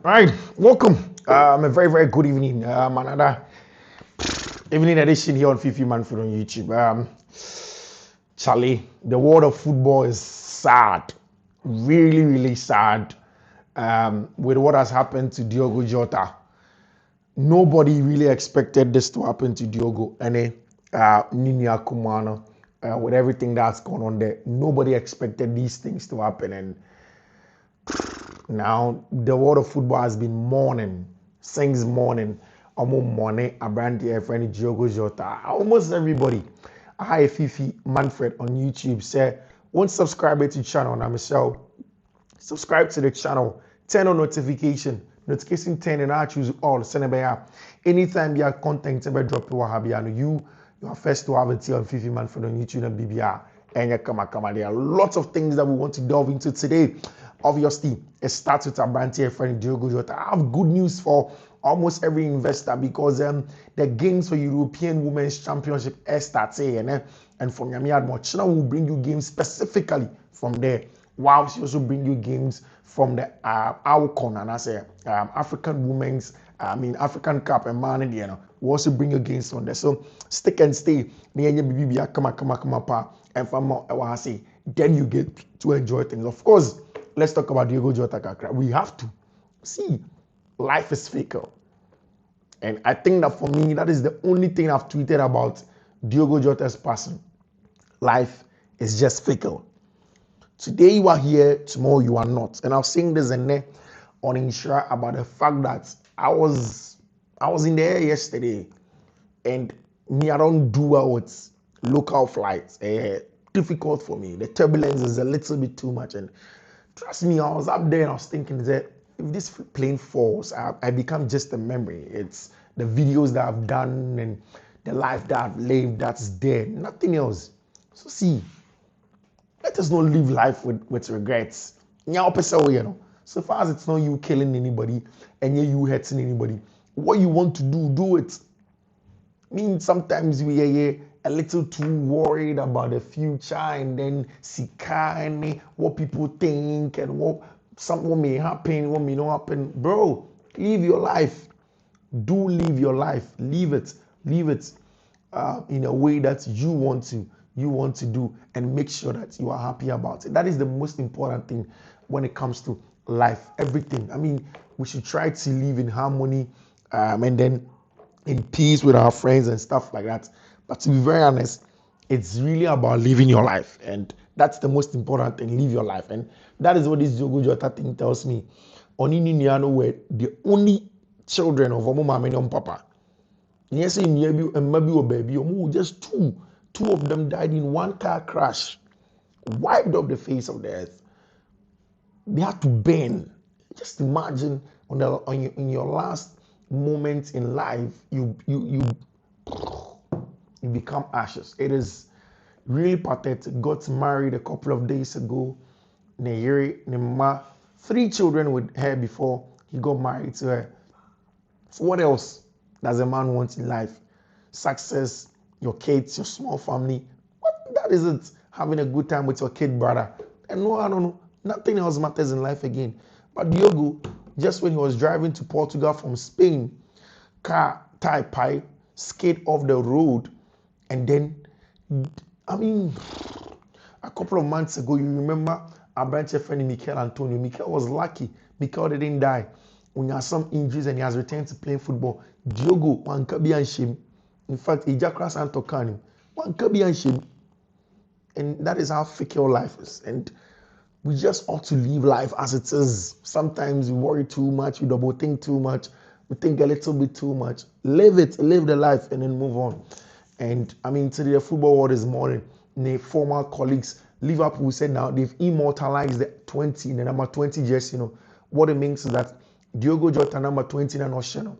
Right, welcome. A very good evening. Another evening edition here on Fiifi-Manfred on YouTube. Charlie, the world of football is sad, really sad. With what has happened to Diogo Jota, nobody really expected this to happen to Diogo and Nini Akumano. With everything that's gone on there, nobody expected these things to happen, and now the world of football has been mourning since morning. Almost morning, Abranti, friend Diogo Jota. Almost everybody. Hi, Fiifi-Manfred on YouTube. Say, one subscriber to the channel. Now, Michelle, subscribe to the channel. Turn on notification 10, and I choose all. Send it anytime you have content, drop you are first to have it here on Fiifi-Manfred on YouTube and BBR. And there are lots of things that we want to delve into today. Obviously, it starts with Abranti, friend Diogo Jota. I have good news for almost every investor because the games for European Women's Championship starts here, and from Yamiad Mochina will bring you games specifically from there. Wow, she also bring you games from the Alcon, and I say African Women's, African Cup and man, we also bring you games from there. So stick and stay. And from I say, then you get to enjoy things. Of course, let's talk about Diogo Jota. We have to see. Life is fickle. And I think that for me, that is the only thing I've tweeted about Diogo Jota's passing. Life is just fickle. Today you are here, tomorrow you are not. And I was saying this on Insha about the fact that I was in the air yesterday, and me, I don't do well with local flights. Difficult for me. The turbulence is a little bit too much, and trust me, I was up there and I was thinking that if this plane falls, I become just a memory. It's the videos that I've done and the life that I've lived that's there, nothing else. So see, let us not live life with regrets. So far as it's not you killing anybody and you hurting anybody, what you want to do, do it. I mean, sometimes we are a little too worried about the future and then sika and what people think and what may happen, what may not happen. Bro, live your life. Do live your life. Live it in a way that you want to do, and make sure that you are happy about it. That is the most important thing when it comes to life. Everything. I mean, we should try to live in harmony, and then in peace with our friends and stuff like that. But to be very honest, it's really about living your life, and that's the most important thing. Live your life, and that is what this Diogo Jota thing tells me. Onini Niano were the only children of Omo Mama and Papa. Yes, in Yebu and Mabi or baby, just two of them died in one car crash, wiped off the face of the earth. They had to burn. Just imagine in your last moment in life, you become ashes. It is really pathetic. Got married a couple of days ago. Nema, 3 children with her before he got married to her. So what else does a man want in life? Success, your kids, your small family. That is it. Having a good time with your kid brother. And no, I don't know. Nothing else matters in life again. But Diogo, just when he was driving to Portugal from Spain, car tie pipe, skate off the road, and then, I mean, a couple of months ago, you remember our branch friend Mikel Antonio. Mikel was lucky. Mikel didn't die. When he has some injuries and he has returned to playing football, Diogo, one can be ashamed. In fact, Ijakras Antokani, one can be ashamed. And that is how fickle life is. And we just ought to live life as it is. Sometimes we worry too much, we double think too much, we think a little bit too much. Live the life, and then move on. And I mean, today the football world is mourning. The former colleagues, Liverpool said now they've immortalized the number 20 jersey. What it means is that Diogo Jota number 29 Ocean.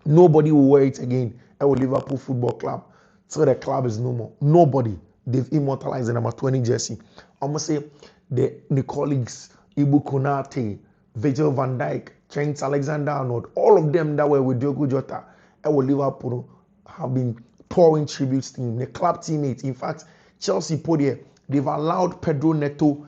Nobody will wear it again at Liverpool Football Club. So the club is no more. Nobody. They've immortalized the number 20 jersey. I'm going to say the colleagues, Ibu Konate, Virgil van Dijk, Trent Alexander-Arnold, all of them that were with Diogo Jota at Liverpool have been pouring tributes to him. The club teammates. In fact, Chelsea put here, they've allowed Pedro Neto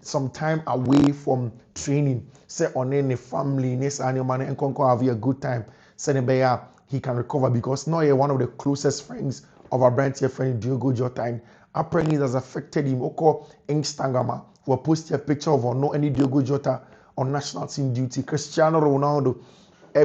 some time away from training. Say on any family, and have a good time. Say he can recover because now you're one of the closest friends of our brand here friend Diogo Jota. And apparently it has affected him. Oko Instagram will post a picture of no any Diogo Jota on national team duty. Cristiano Ronaldo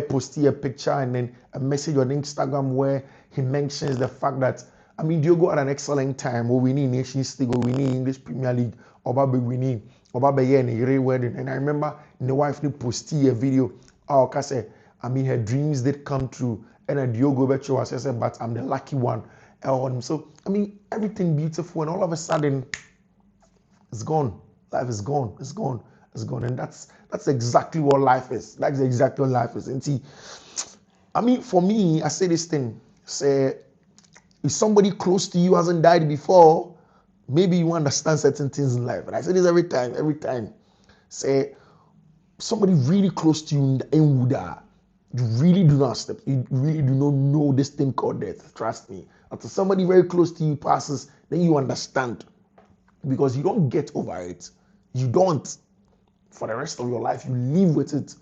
posted a picture and then a message on Instagram where he mentions the fact that Diogo had an excellent time. We winning Nations League, we winning English Premier League, Obabe winning, Obabe yeah, and wedding. And I remember the wife posted a video. Oh, say, her dreams did come true. And a Diogo Becho was said, but I'm the lucky one. So everything beautiful, and all of a sudden, it's gone. Life is gone. It's gone. It's gone. And that's exactly what life is. That's exactly what life is. And see, for me, I say this thing. Say, if somebody close to you hasn't died before, maybe you understand certain things in life. And I say this every time. Say, somebody really close to you in Wuda, you really do not step. You really do not know this thing called death. Trust me. Until somebody very close to you passes, then you understand. Because you don't get over it. You don't. For the rest of your life, you live with it.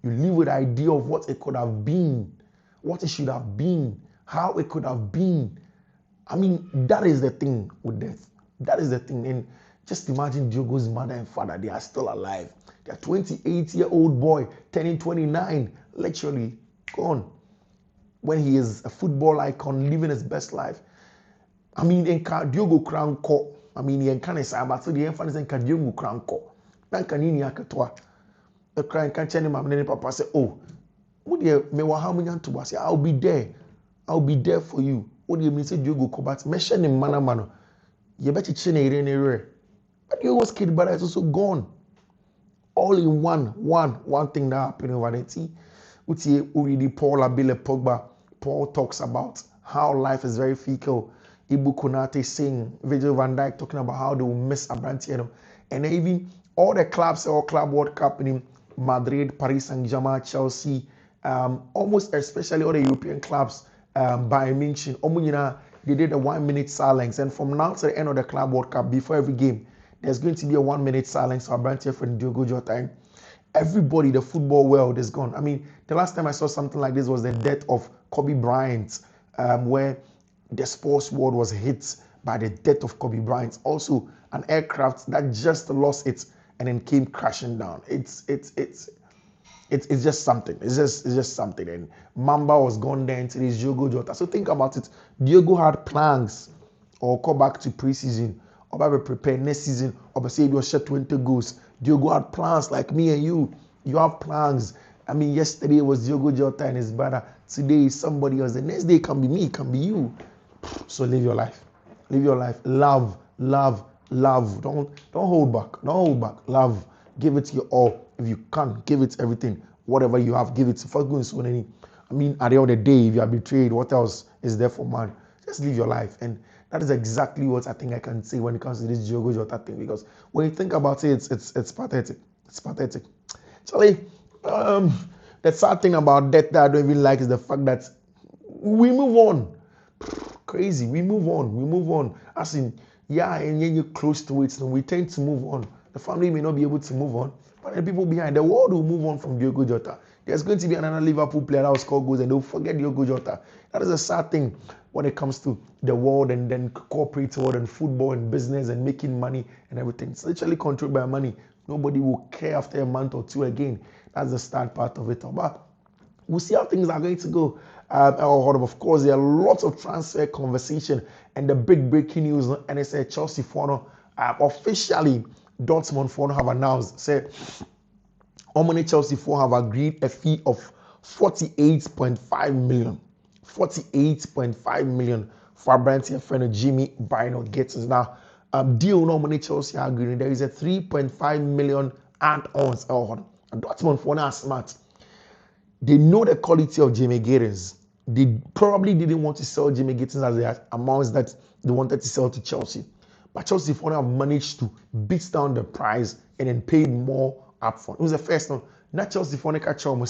You live with the idea of what it could have been, what it should have been, how it could have been. That is the thing with death. That is the thing. And just imagine Diogo's mother and father, they are still alive. Their 28-year-old boy turning 29, literally gone. When he is a football icon, living his best life. Diogo Kranko. He can say, but so the emphasis in Diogo Kranko. Then can you akatwa? The crying can't tell him, papa say, oh, what do you me wa how many to say, I'll be there. I'll be there for you. What do you mean say Diogo Kobat? Mention him mano. You bet you chin a but Diogo was kid, but it's also gone. All in one thing that happened over there. Uti already Paul Abile Pogba. Paul talks about how life is very fickle. Ibu Konate saying, Virgil van Dijk talking about how they will miss Abrantier. And even all the clubs, all Club World Cup in Madrid, Paris Saint-Germain, Chelsea, almost especially all the European clubs, Bayern Munich, they did a 1 minute silence. And from now to the end of the Club World Cup, before every game, there's going to be a 1 minute silence for Abrantier friend Diogo Jota. Everybody, the football world is gone. The last time I saw something like this was the death of Kobe Bryant, where the sports world was hit by the death of Kobe Bryant. Also, an aircraft that just lost it and then came crashing down. It's just something. It's just something. And Mamba was gone there until it's Diogo Jota. So think about it. Diogo had plans or come back to preseason or be prepared next season or say your shot 20 goals. Diogo had plans like me and you. You have plans. Yesterday was Diogo Jota and his brother. Today is somebody else. The next day can be me, it can be you. So live your life. Live your life. Love. Don't hold back. Don't hold back. Love. Give it your all. If you can, give it everything. Whatever you have, give it. For good so many. At the end of the day, if you are betrayed, what else is there for man? Just live your life. And that is exactly what I think I can say when it comes to this Diogo Jota thing. Because when you think about it, it's pathetic. It's pathetic. Charlie, the sad thing about death that I don't even like is the fact that we move on. Crazy. We move on. As in, and then you're close to it, so we tend to move on. The family may not be able to move on, but the people behind the world will move on from Diogo Jota. There's going to be another Liverpool player that will score goals and they'll forget Diogo Jota. That is a sad thing when it comes to the world and then corporate world and football and business and making money and everything. It's literally controlled by money. Nobody will care after a month or two again. That's the sad part of it. But we'll see how things are going to go. Of course, there are lots of transfer conversation and the big breaking news. NSA Chelsea for officially Dortmund for have announced say Chelsea for have agreed a fee of 48.5 million. 48.5 million for Brentford friend Jimmy Bino Gittins. Now, deal normally Chelsea agreeing. There is a 3.5 million add-ons. Dortmund for now smart. They know the quality of Jimmy Gittins. They probably didn't want to sell Jimmy Gittins at the amounts that they wanted to sell to Chelsea. But Chelsea for now have managed to beat down the price and then paid more upfront. It was the first one. Not Chelsea for now catch on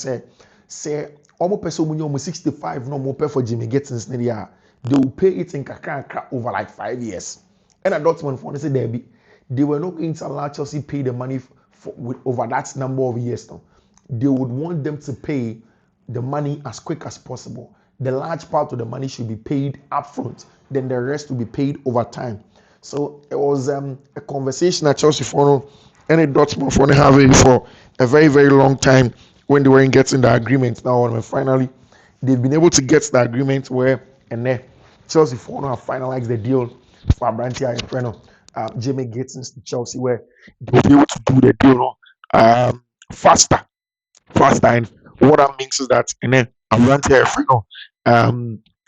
say almost person when you 65 no more pay for Jimmy Gittins. They will pay it in kakra over like 5 years. And at Dortmund for say they they were not going to allow Chelsea pay the money over that number of years now. They would want them to pay the money as quick as possible. The large part of the money should be paid upfront, then the rest will be paid over time. So it was a conversation that Chelsea for and a Dortmund for having for a very, very long time when they weren't getting the agreement. Now, and finally, they've been able to get the agreement where and then Chelsea for have finalized the deal for Abrantia and Jamie Gittins to Chelsea, where they'll be able to do the deal faster. And what that means is that and then Abrantia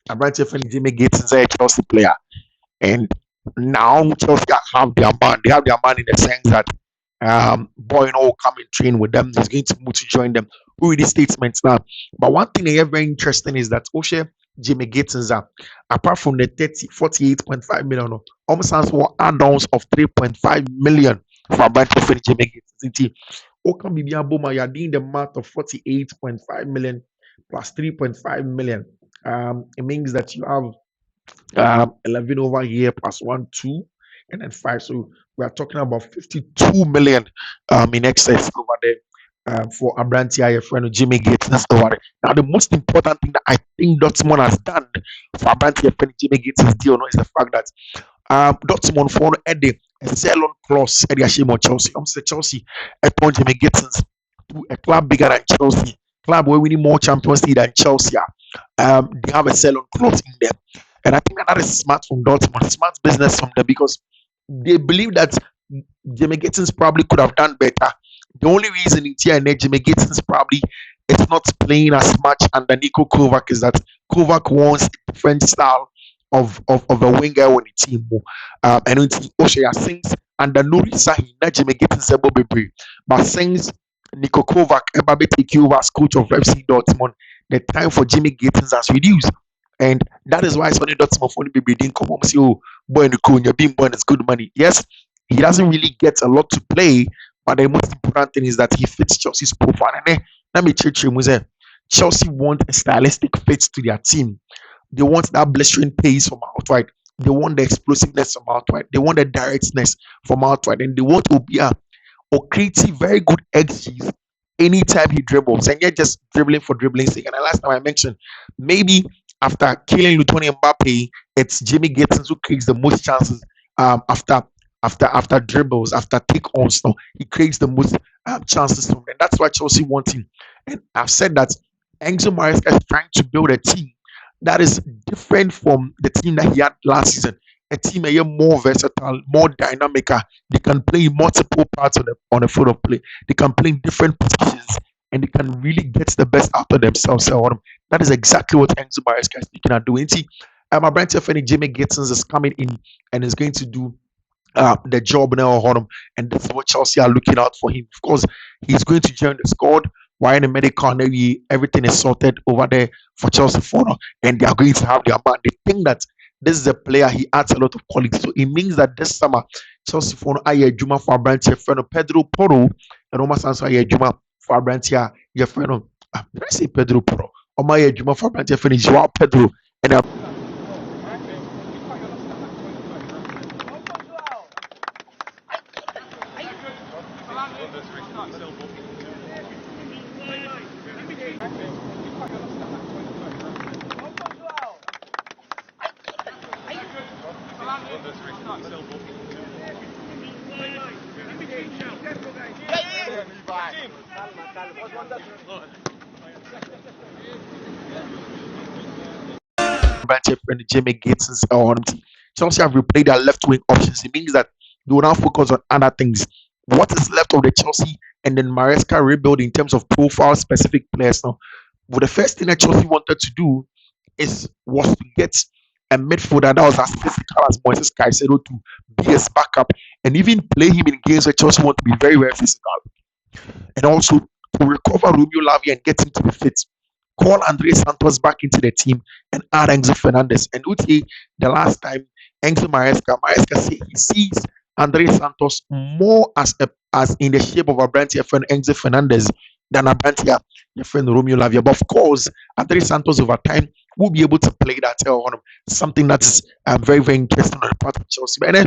Abrantia Jimmy Gittins is a Chelsea player. And now Chelsea have their man. They have their man in the sense that Boyno will come and train with them. He's going to move to join them. Who read these statements now? But one thing that is very interesting is that Oshe Jimmy Gittins, apart from the 48.5 million, almost has for add-ons of 3.5 million for Brighton for Jimmy Gittins. Oka Bibia Boma, you're doing the math of 48.5 million plus 3.5 million. It means that you have 11 over here plus 1, 2, and then 5. So we are talking about 52 million in excess over there for Abrantia, your friend Jimmy Gittins. Now, the most important thing that I think Dortmund has done for Abrantia, friend Jimmy Gittins deal is the fact that Dortmund for a sell-on clause at the Ashimo Chelsea. I'm saying Chelsea upon Jimmy Gittins to a club bigger than Chelsea, club where we need more Champions League than Chelsea. They have a sell-on clause in there. And I think that is smart from Dortmund, smart business from them, because they believe that Jimmy Gittins probably could have done better. The only reason it's here and there, Jimmy Gittins probably is not playing as much under Nico-Barca is that Kovac wants a different style of a winger on the team. And it's Oshaya Sings under Nuri Sahi, not Jimmy Gittins able to be. But since Nico-Kovac ever take over as coach of FC Dortmund, the time for Jimmy Gittins has reduced. And that is why Sonny Dortmund for the baby didn't come home and say, oh, boy, you're being born, it's good money. Yes, he doesn't really get a lot to play, but the most important thing is that he fits Chelsea's profile. And then, let me check him. Chelsea want a stylistic fit to their team. They want that blistering pace from outright. They want the explosiveness from outright. They want the directness from outright. And they want Obia or creative, very good XGs anytime he dribbles. And yet just dribbling for dribbling's sake. And the last time I mentioned, maybe after killing Lutoni Mbappe, it's Jimmy Gittins who creates the most chances after dribbles, after take-ons. So he creates the most chances from them. That's why Chelsea want him. And I've said that Enzo Maresca is trying to build a team that is different from the team that he had last season. A team more versatile, more dynamic. They can play multiple parts on the field of play. They can play in different positions, and they can really get the best out of themselves. That is exactly what Enzo Maresca is looking at doing. See, my brand friend Jimmy Gittins is coming in and is going to do the job now, and this is what Chelsea are looking out for him. Of course, he's going to join the squad. Why in the medical area, everything is sorted over there for Chelsea and they are going to have their man. They think that this is a player, he adds a lot of quality. So it means that this summer, Chelsea aye Juma for Abrantia friend Pedro Porro, and almost answer aye Juma for Abrantia, your friend. Did I say Pedro Porro? Or my Juma for Abrantia friend is Joao Pedro. And friend Jimmy Gittins Chelsea have replayed their left wing options. It means that they will now focus on other things. What is left of the Chelsea and then Maresca rebuild in terms of profile specific players now? Well, the first thing that Chelsea wanted to do was to get a midfielder that was as physical as Moises Caicedo to be his backup and even play him in games where Chelsea want to be very, very physical. And also to recover Romeo Lavia and get him to be fit. Call Andre Santos back into the team and add Enzo Fernandez. And Uti, the last time Enzo Maresca said he sees Andre Santos more as in the shape of a Abrantia friend Enzo Fernandez than Abrantia your friend Romeo Lavia. But of course, Andre Santos over time will be able to play that something that is very, very interesting on the part of Chelsea. And then